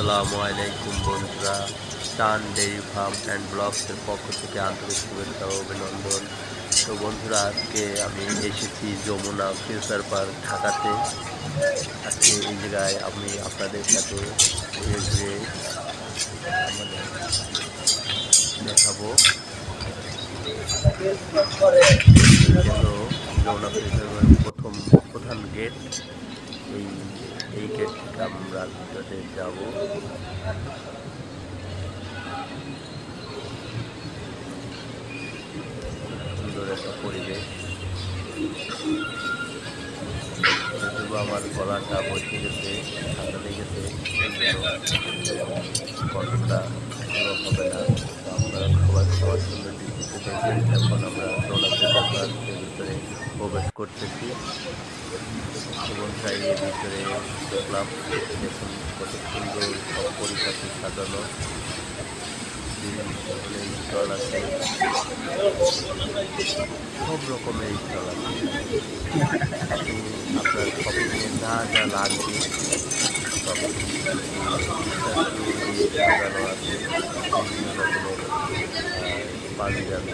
আসসালামু আলাইকুম বন্ধুরা, চান ডেইরি ফার্ম অ্যান্ড ব্লগসের পক্ষ থেকে আন্তরিক শুভেচ্ছা ও অভিনন্দন। তো বন্ধুরা, আজকে আমি এসেছি যমুনা ফিউচার পার্ক ঢাকাতে। আজকে এই জায়গায় আমি আপনাদের সাথে ঘুরে ঘুরে মানে দেখাবো। এই হলো যমুনা ফিউচার পার্কের প্রধান গেট। এই এই গেট থেকে আমরা ভিতরে যাব। খুব সুন্দর একটা পরিবেশ। যদিও আমার গলাটা বসে গেছে, ঠান্ডা লেগেছে, এই জন্য কণ্ঠটা ভালো হবে না। তো আপনারা সবাই ক্ষমা সুন্দর দৃষ্টিতে দেখবেন। এখন আমরা যমুনা ফিউচার পার্কের ভিতরে প্রবেশ করতেছি। তো বন্ধুরা, এর ভিতরে ঢুকলাম। দেখুন কত সুন্দর সব পরিপাটি সাজানো, বিভিন্ন ধরনের স্টল আছে, সব রকমের স্টল আছে। আপনি আপনার শপিংয়ে যা যা লাগবে সব কিছু এই স্ট্যাচু দিয়ে সাজানো আছে। বিভিন্ন রকমের পাঞ্জাবি,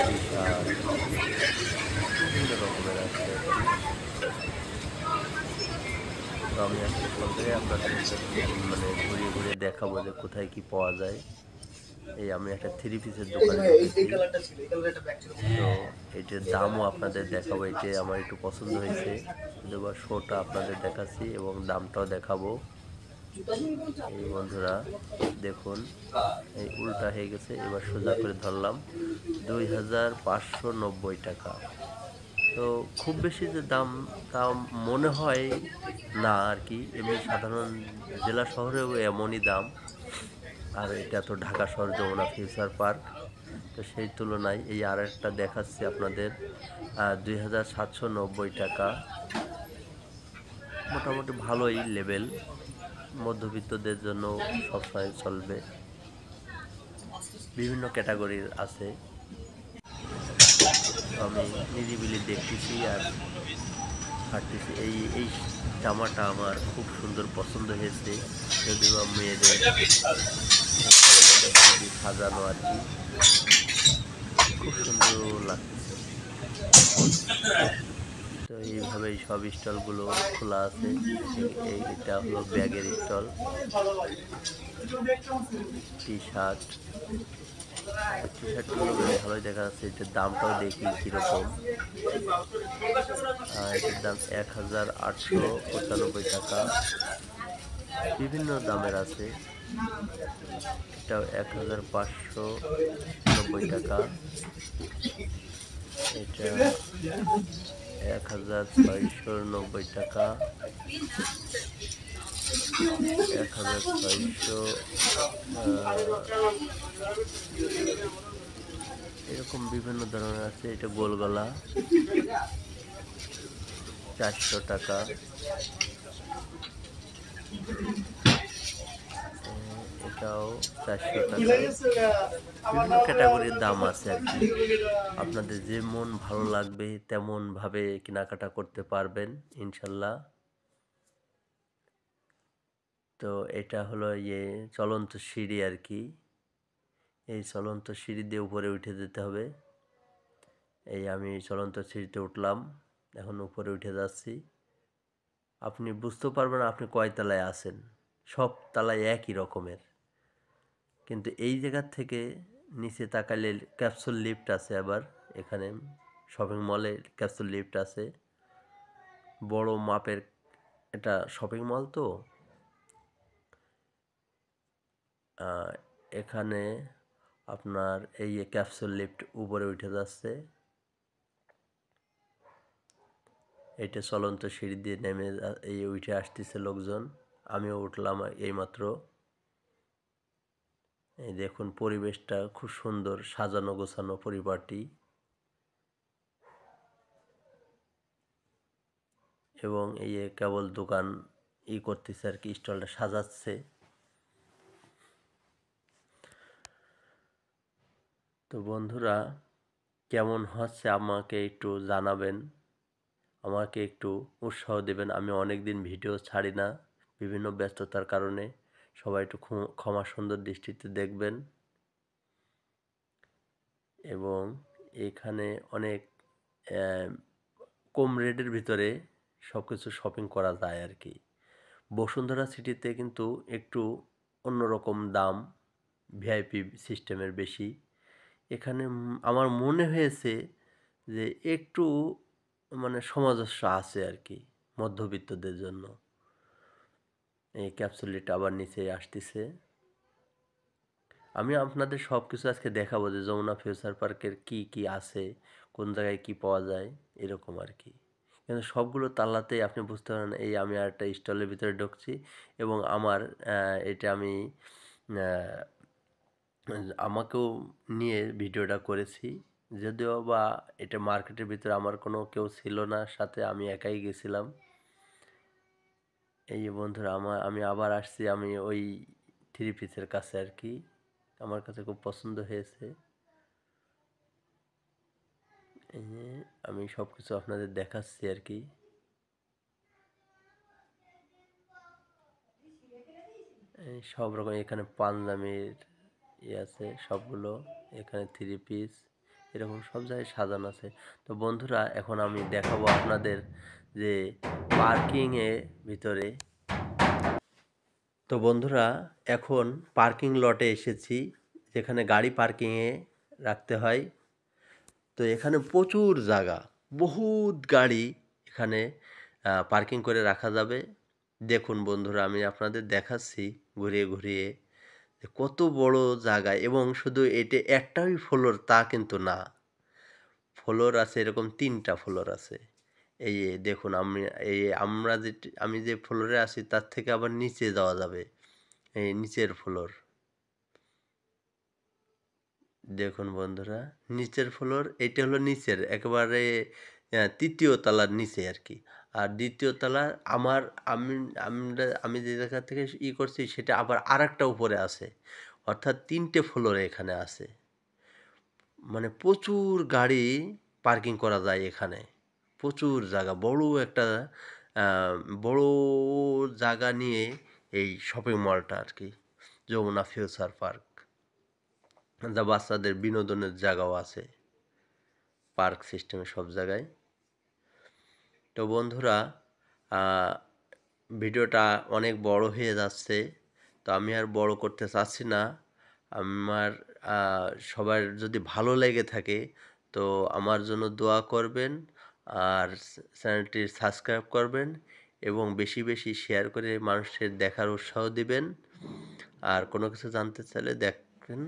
টি শার্ট, বিভিন্ন রকমের আছে আর কি। তো আমি আজকে সব জায়গায় আপনাদের ঘুরিয়ে ঘুরিয়ে দেখাবো যে কোথায় কি পাওয়া যায়। এই আমি একটা থ্রি পিসের দোকানে ঢুকেছি। তো এটার দামও আপনাদের দেখাবো। এটা আমার একটু পছন্দ হয়েছে, এবার শোটা আপনাদের দেখাচ্ছি এবং দামটাও দেখাবো। এই বন্ধুরা দেখুন, এই উল্টা হয়ে গেছে, এবার সোজা করে ধরলাম। 2590 টাকা। তো খুব বেশি যে দাম তা মনে হয় না আর কি। এমনি সাধারণ জেলা শহরেও এমনই দাম। আর এটা তো ঢাকা শহর যমুনা ফিউচার পার্ক, তো সেই তুলনায় এই আর একটা দেখাচ্ছি আপনাদের 2790 টাকা। মোটামুটি ভালোই লেভেল, মধ্যবিত্তদের জন্য সবসময় চলবে। বিভিন্ন ক্যাটাগরির আছে। তো আমি নিরিবিলি দেখতেছি আর হাঁটতেছি। এই এই জামাটা আমার খুব সুন্দর পছন্দ হয়েছে, যদিও বা মেয়েদের খুবই সাজানো আর কি, খুব সুন্দর লাগতেছে। তো এইভাবেই সব স্টলগুলো খোলা আছে। এইটা হলো ব্যাগের স্টল, টি শার্ট। টি শার্টগুলো বেশ ভালোই দেখা যাচ্ছে। এটার দামটাও দেখি কীরকম। এটার দাম 1895 টাকা। বিভিন্ন দামের আছে। এটাও 1590 টাকা। এটা 1690 টাকা, 1600, এরকম বিভিন্ন ধরনের আছে। এটা গোল গলা, 400 টাকা। এটাও 400 টাকা। বিভিন্ন ক্যাটাগরির দাম আছে আর কি। আপনাদের যেমন ভালো লাগবে তেমন ভাবে কেনাকাটা করতে পারবেন ইনশাল্লাহ। তো এটা হলো চলন্ত সিঁড়ি আর কি। এই চলন্ত সিঁড়ি দিয়ে উপরে উঠে যেতে হবে। এই আমি চলন্ত সিঁড়িতে উঠলাম, এখন উপরে উঠে যাচ্ছি। আপনি বুঝতে পারবেন আপনি কয় তলায় আছেন। সব তলায় একই রকমের, কিন্তু এই জায়গার থেকে নিচে তাকালে ক্যাপসুল লিফট আছে। আবার এখানে শপিং মলে ক্যাপসুল লিফট আছে, বড় মাপের। এটা শপিং মল তো এখানে আপনার এই ক্যাপসুল লিফট উপরে উঠে যাচ্ছে। এটা চলন্ত সিঁড়ি দিয়ে নেমে উঠে আসতেছে লোকজন। আমিও উঠলাম এইমাত্র। এই দেখুন পরিবেশটা খুব সুন্দর, সাজানো গোছানো পরিপাটি। এবং এই কেবল দোকান করতেছে আর কি, স্টলটা সাজাচ্ছে। তো বন্ধুরা, কেমন হচ্ছে আমাকে একটু জানাবেন, আমাকে একটু উৎসাহ দেবেন। আমি অনেক দিন ভিডিও ছাড়ি না, বিভিন্ন ব্যস্ততার কারণে সবাই একটু ক্ষমা সুন্দর দৃষ্টিতে দেখবেন। এবং এখানে অনেক কম রেটের ভিতরে সব কিছু শপিং করা যায় আর কি। বসুন্ধরা সিটিতে কিন্তু একটু অন্যরকম দাম, ভিআইপি সিস্টেমের বেশি। এখানে আমার মনে হয়েছে যে একটু মানে সামঞ্জস্য আছে আর কি মধ্যবিত্তদের জন্য। এই ক্যাপসুলটা আবার নিচে আসতেছে। আমি আপনাদের সব কিছু আজকে দেখাবো যে যমুনা ফিউচার পার্কের কি কি আছে, কোন জায়গায় কি পাওয়া যায়, এরকম আর কি। কিন্তু সবগুলো তালাতেই আপনি বুঝতে পারেন এই আমি আরেকটা স্টলের ভিতরে ঢুকছি এবং আমার এটা আমি আমাকেও নিয়ে ভিডিওটা করেছি। যদিও বা এটা মার্কেটের ভিতরে আমার কোনো কেউ ছিল না সাথে, আমি একাই গেছিলাম। এই যে বন্ধুরা আমি আবার আসছি আমি ওই থ্রি পিসের কাছে আর কি। আমার কাছে খুব পছন্দ হয়েছে। এই যে আমি সব কিছু আপনাদের দেখাচ্ছি আর কি। এই সব রকম এখানে পাঞ্জাবির আছে সবগুলো, এখানে থ্রি পিস এরকম সব জায়গায় সাজানো আছে। তো বন্ধুরা এখন আমি দেখাবো আপনাদের যে পার্কিংয়ের ভিতরে। তো বন্ধুরা এখন পার্কিং লটে এসেছি, যেখানে গাড়ি পার্কিংয়ে রাখতে হয়। তো এখানে প্রচুর জায়গা, বহুত গাড়ি এখানে পার্কিং করে রাখা যাবে। দেখুন বন্ধুরা আমি আপনাদের দেখাচ্ছি ঘুরিয়ে ঘুরিয়ে যে কত বড় জায়গা, এবং শুধু এটা একটাই ফ্লোর তা কিন্তু না, ফ্লোর আছে এরকম 3টা ফ্লোর আছে। এই যে দেখুন আমি যে ফ্লোরে আছি তার থেকে আবার নিচে যাওয়া যাবে, এই নিচের ফ্লোর। দেখুন বন্ধুরা নিচের ফ্লোর, এটা হলো নিচের একেবারে 3য় তলার নিচে আর কি। আর 2য় তলা আমি যে জায়গা থেকে করছি সেটা আবার আরেকটা উপরে আছে, অর্থাৎ 3টে ফ্লোরে এখানে আছে। মানে প্রচুর গাড়ি পার্কিং করা যায় এখানে, প্রচুর জায়গা, বড় একটা বড় জায়গা নিয়ে এই শপিং মলটা আর কি, যমুনা ফিউচার পার্ক। যা বাচ্চাদের বিনোদনের জায়গাও আছে পার্ক সিস্টেমে সব জায়গায়। তো বন্ধুরা ভিডিওটা অনেক বড় হয়ে যাচ্ছে, তো আমি আর বড় করতে চাচ্ছি না। আমার সবার যদি ভালো লেগে থাকে তো আমার জন্য দোয়া করবেন, আর চ্যানেলটি সাবস্ক্রাইব করবেন এবং বেশি বেশি শেয়ার করে মানুষের দেখার উৎসাহ দিবেন। আর কোনো কিছু জানতে চাইলে দেখবেন।